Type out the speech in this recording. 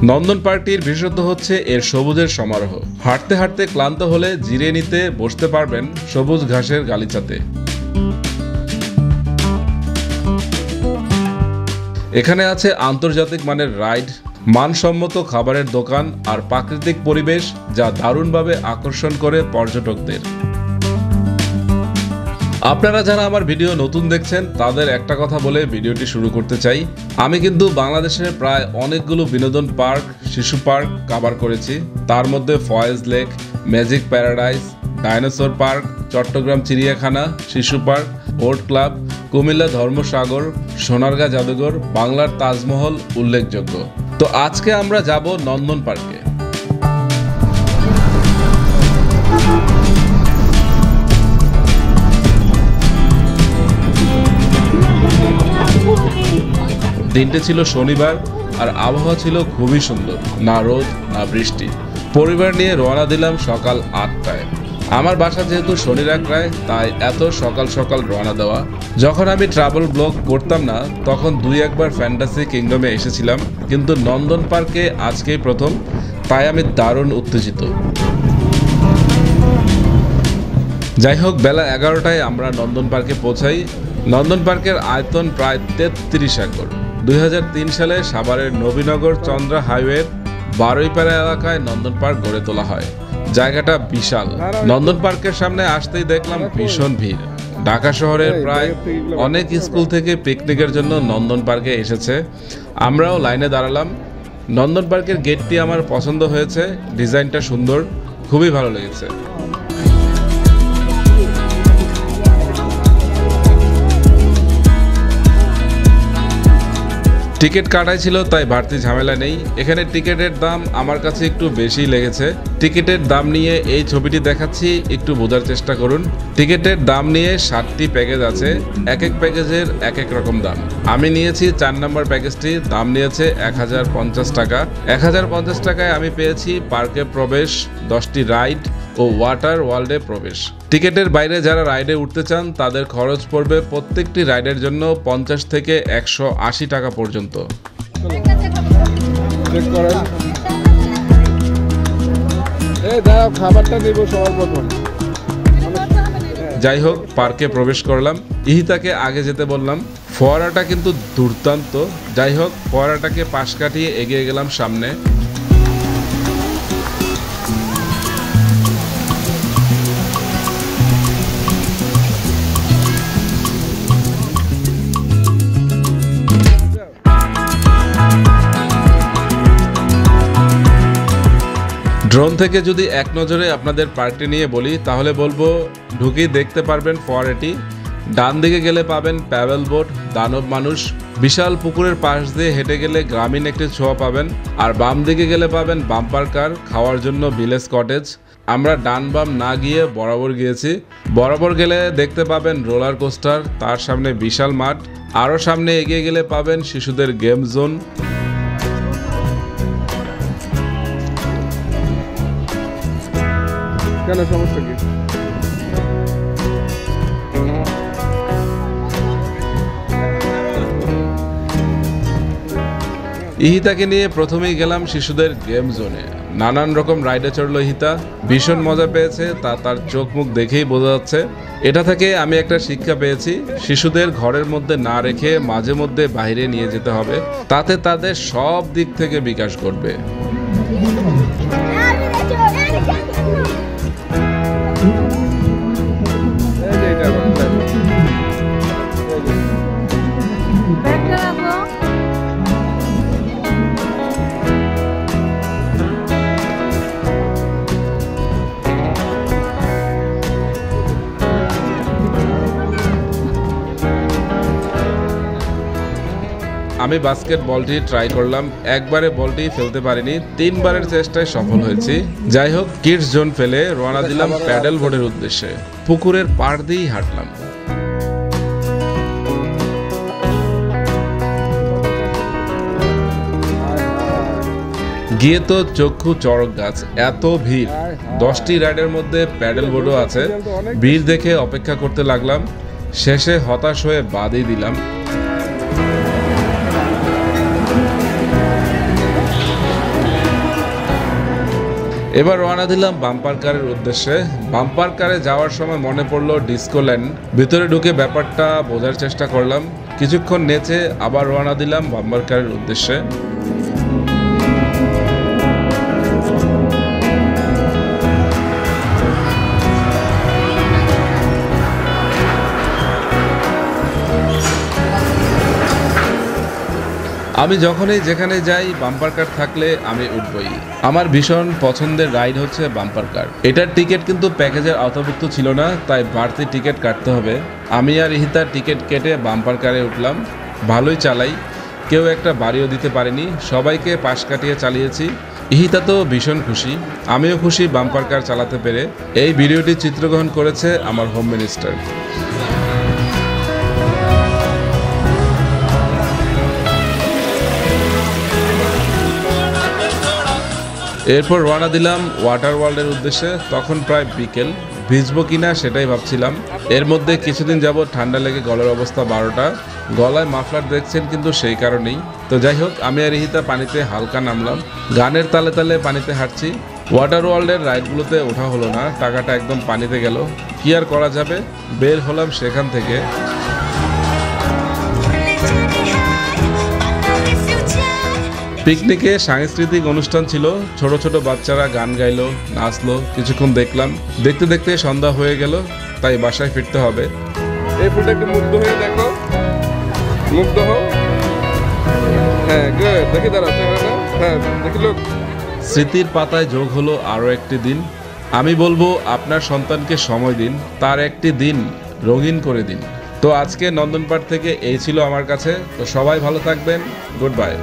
নন্দন পার্কটির বিশেষত্ব হচ্ছে এর সবুজের সমারোহ। হাঁটতে হাঁটতে ক্লান্ত হলে জিরিয়ে নিতে বসতে পারবেন সবুজ ঘাসের গালিচাতে। এখানে আছে আন্তর্জাতিক মানের রাইড, মানসম্মত খাবারের দোকান আর প্রাকৃতিক পরিবেশ যা দারুণভাবে আকর্ষণ করে পর্যটকদের। আপনারা যারা আমার ভিডিও নতুন দেখছেন তাদের একটা কথা বলে ভিডিওটি শুরু করতে চাই। আমি কিন্তু বাংলাদেশের প্রায় অনেকগুলো বিনোদন পার্ক, শিশু পার্ক কভার করেছি। তার মধ্যে Foy's Lake, Magic Paradise, Dinosaur Park, Chittagong চিড়িয়াখানা, Shishu Park, boat club, Comilla Dharmasagar, Sonargaon জাদুঘর, বাংলার তাজমহল উল্লেখযোগ্য। তো আজকে আমরা যাব নন্দন পার্কে। দিনটি ছিল শনিবার আর আবহাওয়া ছিল খুবই সুন্দর, না রোদ না বৃষ্টি। পরিবার নিয়ে রওনা দিলাম সকাল 8টায়। আমার বাসা যেহেতু শনিরাকড়ায়, তাই এত সকাল সকাল রওনা দেওয়া। যখন আমি ট্রাভেল ব্লগ করতাম না তখন 2-1বার ফ্যান্টাসি কিংডমে এসেছিলাম, কিন্তু নন্দন পার্কে আজকেই প্রথম, তাই আমি দারুণ উত্তেজিত। যাই হোক, বেলা 11টায় আমরা নন্দন পার্কে পৌঁছাই। নন্দন পার্কের আয়তন প্রায় 33 একর। 2003 সালে সাভারের নবীনগর চন্দ্রা হাইওয়ের বারুইপাড়া এলাকায় নন্দন পার্ক গড়ে তোলা হয়। জায়গাটা বিশাল। নন্দন পার্কের সামনে আসতেই দেখলাম ভীষণ ভিড়। ঢাকা শহরের প্রায় অনেক স্কুল থেকে পিকনিকের জন্য নন্দন পার্কে এসেছে। আমরাও লাইনে দাঁড়ালাম। নন্দন পার্কের গেটটি আমার পছন্দ হয়েছে, ডিজাইনটা সুন্দর, খুবই ভালো লেগেছে। টিকিট কাটাই ছিল, তাই বাড়তি ঝামেলা নেই। এখানে টিকিটের দাম আমার কাছে একটু বেশি লেগেছে। টিকিটের দাম নিয়ে এই ছবিটি দেখাচ্ছি, একটু বোঝার চেষ্টা করুন। টিকিটের দাম নিয়ে 7টি প্যাকেজ আছে, এক এক প্যাকেজের এক এক রকম দাম। আমি নিয়েছি 4 নম্বর প্যাকেজটি, দাম নিয়েছে 1050 টাকা। 1050 টাকায় আমি পেয়েছি পার্কে প্রবেশ, 10টি রাইড ও ওয়াটার ওয়ার্ল্ডে প্রবেশ। টিকিটের বাইরে যারা রাইডে উঠতে চান তাদের খরচ পড়বে প্রত্যেকটি রাইডের জন্য 50 থেকে 180 টাকা পর্যন্ত। যাই হোক, পার্কে প্রবেশ করলাম। ইহিতাকে আগে যেতে বললাম। ফোয়ারাটা কিন্তু দুর্দান্ত। যাই হোক, ফোয়ারাটাকে পাশ কাটিয়ে এগিয়ে গেলাম সামনে। ড্রোন থেকে যদি এক নজরে আপনাদের পার্কটি নিয়ে বলি তাহলে বলবো, ঢুকেই দেখতে পারবেন ফোয়ারাটি। ডান দিকে গেলে পাবেন প্যাডেল বোট, দানব মানুষ, বিশাল পুকুরের পাশ দিয়ে হেঁটে গেলে গ্রামীণ একটি ছোঁয়া পাবেন, আর বাম দিকে গেলে পাবেন বাম্পার কার, খাওয়ার জন্য ভিলেজ কটেজ। আমরা ডান বাম না গিয়ে বরাবর গিয়েছি। বরাবর গেলে দেখতে পাবেন রোলার কোস্টার, তার সামনে বিশাল মাঠ। আরও সামনে এগিয়ে গেলে পাবেন শিশুদের গেম জোন। কেন সমস্যা কি? ইহিতাকে নিয়ে প্রথমেই গেলাম শিশুদের গেম জোনে। নানান রকম রাইডে চড়লো ইহিতা, ভীষণ মজা পেয়েছে, তা তার চোখ মুখ দেখেই বোঝা যাচ্ছে। এটা থেকে আমি একটা শিক্ষা পেয়েছি, শিশুদের ঘরের মধ্যে না রেখে মাঝে মধ্যে বাইরে নিয়ে যেতে হবে, তাতে তাদের সব দিক থেকে বিকাশ ঘটবে। আমি বাস্কেট বলটি ট্রাই করলাম, একবারে বলটি ফেলতে পারিনি, 3বারের চেষ্টায় সফল হয়েছি। যাই হোক, কিডস জোন ফেলে রওনা দিলাম প্যাডেল বোর্ডের উদ্দেশ্যে। পুকুরের পাড় দিয়েই হাঁটলাম। গিয়ে তো চক্ষু চড়ক গাছ, এত ভিড়। 10টি রাইডের মধ্যে প্যাডেল বোর্ডও আছে। ভিড় দেখে অপেক্ষা করতে লাগলাম, শেষে হতাশ হয়ে বাদই দিলাম। এবার রওনা দিলাম বাম্পার কারের উদ্দেশ্যে। বাম্পার কারে যাওয়ার সময় মনে পড়লো ডিস্কোল্যান্ড। ভিতরে ঢুকে ব্যাপারটা বোঝার চেষ্টা করলাম। কিছুক্ষণ নেচে আবার রওনা দিলাম বাম্পার কারের উদ্দেশ্যে। আমি যখনই যেখানে যাই বাম্পার কার থাকলে আমি উঠবই। আমার ভীষণ পছন্দের রাইড হচ্ছে বাম্পার কার। এটার টিকিট কিন্তু প্যাকেজের আওতাভুক্ত ছিল না, তাই বাড়তি টিকিট কাটতে হবে। আমি আর ইহিতার টিকিট কেটে বাম্পার কারে উঠলাম। ভালোই চালাই, কেউ একটা বাড়িও দিতে পারেনি, সবাইকে পাশ কাটিয়ে চালিয়েছি। ইহিতা তো ভীষণ খুশি, আমিও খুশি বাম্পার কার চালাতে পেরে। এই ভিডিওটি চিত্রগ্রহণ করেছে আমার হোম মিনিস্টার। এরপর রওনা দিলাম ওয়াটার ওয়ার্ল্ডের উদ্দেশ্যে। তখন প্রায় বিকেল, ভিজবো কিনা সেটাই ভাবছিলাম। এর মধ্যে কিছুদিন যাবত ঠান্ডা লেগে গলার অবস্থা 12টা। গলায় মাফলার দেখছেন কিন্তু সেই কারণেই। তো যাই হোক, আমি আর ইহিতা পানিতে হালকা নামলাম, গানের তালে তালে পানিতে হাঁটছি। ওয়াটার ওয়ার্ল্ডের রাইডগুলোতে ওঠা হলো না, টাকাটা একদম পানিতে গেল। কি আর করা যাবে, বের হলাম সেখান থেকে। পিকনিকে সাংস্কৃতিক অনুষ্ঠান ছিল, ছোট ছোট বাচ্চারা গান গাইলো, নাচলো, কিছুক্ষণ দেখলাম। দেখতে দেখতে সন্ধ্যা হয়ে গেল, তাই বাসায় ফিরতে হবে। এই ফুলটা একটু মুগ্ধ হয়ে দেখো, মুগ্ধ হও। হ্যাঁ গুড, দেখি দাঁড়াও চেহারাটা। হ্যাঁ দেখি লোক। স্মৃতির পাতায় যোগ হলো আরও একটি দিন। আমি বলবো আপনার সন্তানকে সময় দিন, তার একটি দিন রঙিন করে দিন। তো আজকে নন্দন পার্ক থেকে এই ছিল আমার কাছে। তো সবাই ভালো থাকবেন, গুড বাই।